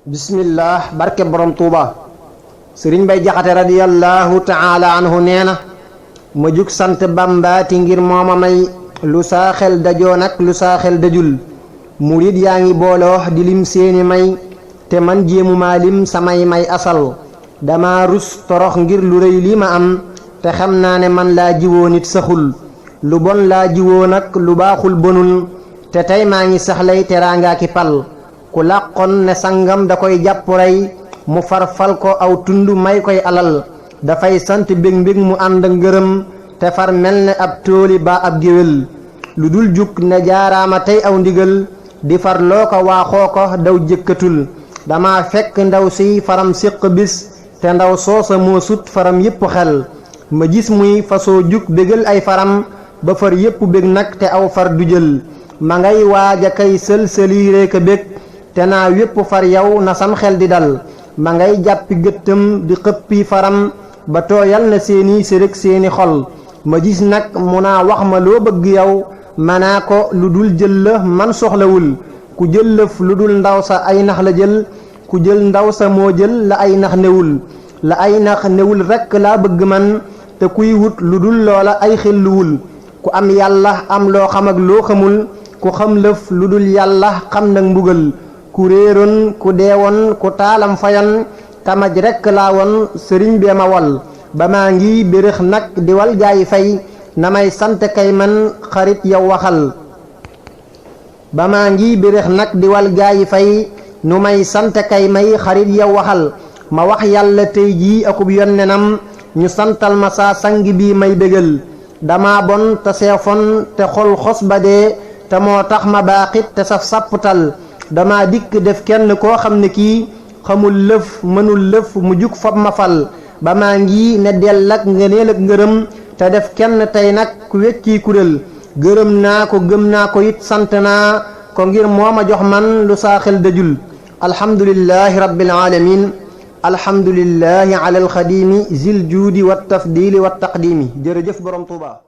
bismillah barke borom tuuba sëriñ bay jaxate radiyallahu taala anhu nee na ma jug sant bambaati ngir mooma may lu saa xel dajoo nag lu saa xel dajul murid yaa ngi booloo di lim seeni may te man jéemumaa lim samay may asal dama rus torox ngir lu rëy li ma am te xam naa ne man laa jiwoo nit saxul lu bon laa jiwoo nag lu baaxul bonul te tey maa ngi saxlay teraanga ki pal ku làqoon ne sangam da koy jàpp rey mu farfal ko aw tund may koy alal dafay sant bég mbég mu ànd ak ngërëm te far mel ne ab tóoli ba ab géwél lu dul jug ne jaaraama tey aw ndigal di far loo ko waaxoo ko daw jëkkatul dama fekk ndaw si faram séq bis te ndaw soosa moo sut faram yépp xel ma gis muy fasoo jug bégal ay faram ba far yépp bég nag te aw far du jël ma ngay waaja kay sël-sëliiree ka bég te naa wépp far yow na sam xel di dal ma ngay jàppi gëttam di xëppi faram ba tooyal na seeni sërëg seeni xol ma gis nag mu naa wax ma loo bëgg yow manaa ko lu dul jël la man soxlawul ku jël lëf lu dul ndaw sa ay nax la jël ku jël ndaw sa moo jël la ay nax newul la ay nax newul rekk laa bëgg man te kuy wut lu dul loola ay xelluwul ku am yàlla am loo xam ak loo xamul ku xam lëf lu dul yàlla xam nag mbugal ku réeroon ku deewoon ku taalam fayan kamaj rekk laa woon sëriñ bee ma wol ba maa ngi bérëx nag di wal gaay fay na may sant kay man xarit yow waxal ba maa ngi bérëx nag di wal gaay fay nu may sant kay may xarit yow waxal ma wax yàlla tey jii akub yonnenam ñu santal ma saa sang bii may bégal dama bon te seefon te xol xos ba dee te moo tax ma baaxit te saf sàpputal dama dikk def kenn koo xam ne kii xamul lëf mënul lëf mu jug fob ma fal ba maa ngi ne dell ak ngëneel ak ngërëm te def kenn tey nag ku wecci kuréel gërëm naa ko gëm naa ko it sant naa ko ngir moo ma jox man lu saa xel dajul alhamdulillahi rabbil alamin alhamdulillahi ala alxadimi zil juudi wa tafdili wa taqdimi jërëjëf borom Tuuba